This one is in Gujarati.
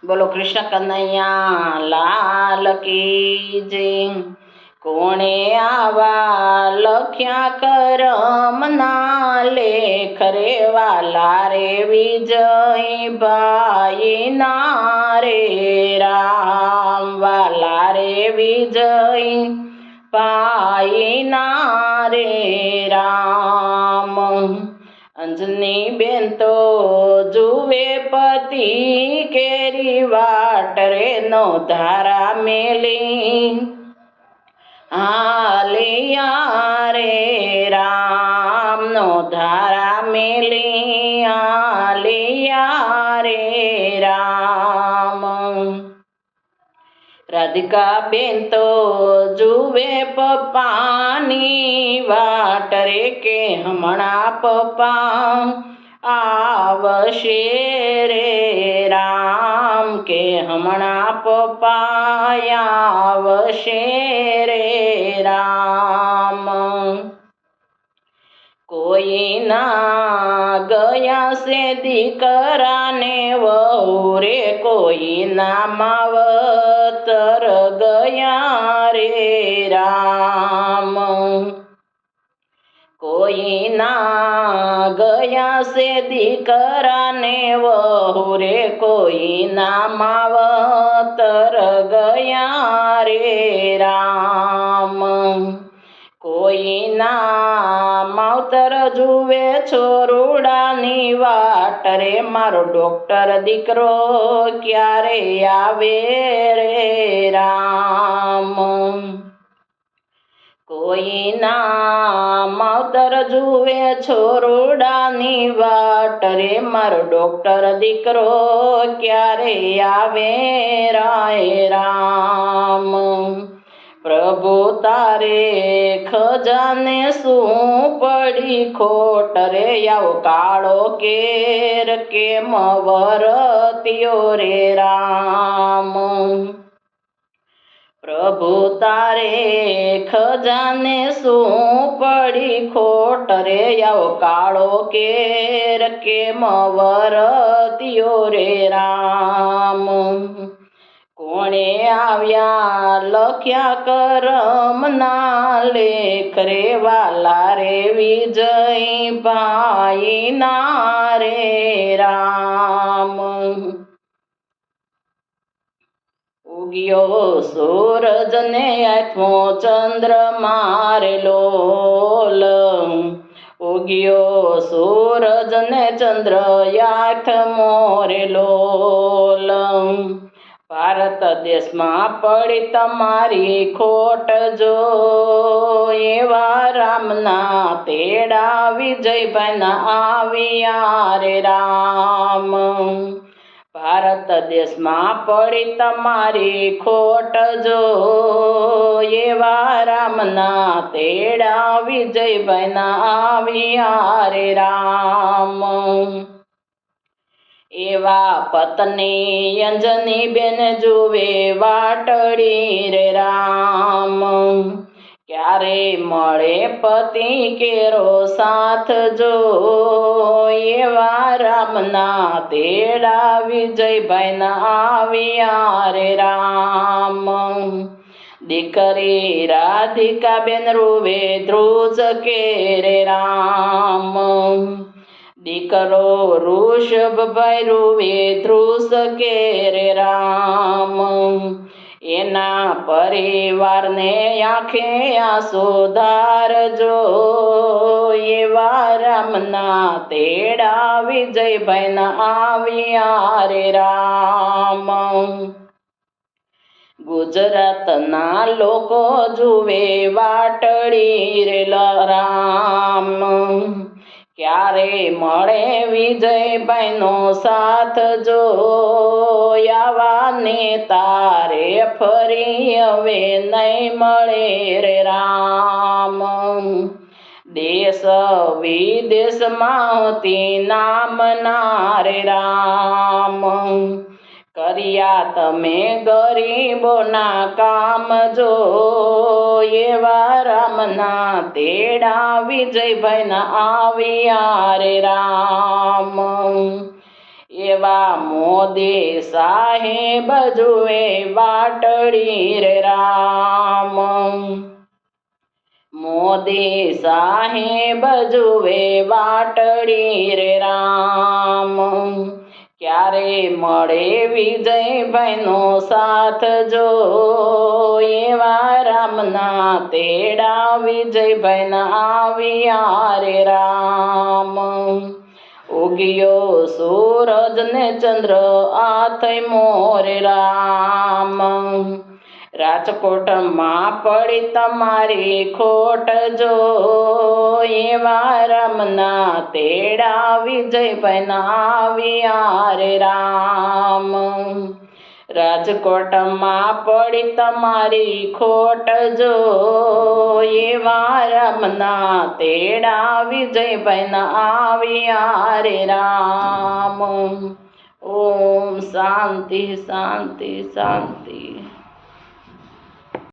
બોલો કૃષ્ણ કનૈયા લાલ કી જય। કોણે આવા લખ્યા કરમના લેખ રે વાલા રે વિજય ભાઈ ના રે રામ વાલા રે વિજય ભાઈ ના રે રામ। અંજની બેન તો જુએ પતિ કેરી વાટ રે નો ધારા મેલી હાલિયા રે રામ નો ધારા મેલી હાલિયા રે રામ। રાધિકા બેન તો જુએ પપ્પાની વાટ રે કે હમણાં પપ્પા આવશે રે રામ કે હમણાં પપ્પા આવશે રે રામ। કોઈ ના ગયા છે દીકરાને વહુ રે કોઈ ના માવતર ગયા રે રામ। કોઈ ના ગયા છે દીકરાને વહુ રે કોઈ ના માવતર ગયા રે રામ। કોઈ ના માવતર જુએ છોરુડાની વાટ રે મારો ડોક્ટર દીકરો ક્યારે આવે રે રામ। કોઈ ના માવતર જુએ છોરુડાની વાટ રે મારો ડોક્ટર દીકરો ક્યારે આવે રાય રામ। પ્રભુ તારે ખજાને શું પડી ખોટ રે આવો કાળો કેર કેમ વરત્યો રે રામ। પ્રભુ તારે ખજાને શું પડી ખોટ રે આવો કાળો કેર કેમ વરત્યો રે રામ। કોણે આવ્યા લખ્યા કરમના લેખ રે વાલા રે વિજય ભાઈ ના રે રામ। ઉગ્યો સૂરજ ને આઠમો ચંદ્ર મારે લોલ ઉગ્યો સૂરજ ને ચંદ્ર આઠમો રે લોલ। ભારત દેશમાં પડી તમારી ખોટ જો એવા રામના તેડા વિજયભાઈ ના આવ્યા રે રામ। ભારત દેશમાં પડી તમારી ખોટ જો એવા રામના તેડા વિજયભાઈ ના આવ્યા રે રામ। એવા પત્ની અંજની બેન જુએ વાટડી રે રામ। ક્યારે મળે પતિ કેરો સાથ જો એવા રામના તેડા વિજયભાઈ ના આવ્યા રે રામ। દીકરી રાધિકા બેન રૂવે ધ્રુજ કે રે રામ। દીકરો ઋષભભાઈ રૂવે ધ્રુસ કે રે રામ। એના પરિવારને આંખે આંસુ ધારજો એવા રામના તેડા વિજયભાઈ ના આવ્યા રે રામ। ગુજરાતના લોકો જુએ વાટડી રે રામ। ક્યારે મળે વિજયભાઈ નો સાથ જો આવા નેતા રે ફરી હવે નહીં મળે રે રામ। દેશ વિદેશમાં હતી નામના રે રામ। કર્યા તમે ગરીબોના કામ જો એવા રામના તેડા વિજયભાઈ ના આવ્યા રે રામ। એવા મોદી સાહેબ જુએ વાટડી રે રામ મોદી સાહેબ જુએ વાટડી રે રામ ક્યારે મળે વિજયભાઈનો સાથ જો એવા રામના તેડા વિજયભાઈના આવ્યા રે રામ ઉગ્યો સૂરજ ને ચંદ્ર આ થઈ મોરે રામ રાજકોટમાં પડી તમારી ખોટ જો એવા રામના તેડા વિજયભાઈના આવ્યા રે રામ રાજકોટમાં પડી તમારી ખોટ જો એવા રામના તેડા વિજયભાઈના આવ્યા રે રામ ઓમ શાંતિ શાંતિ શાંતિ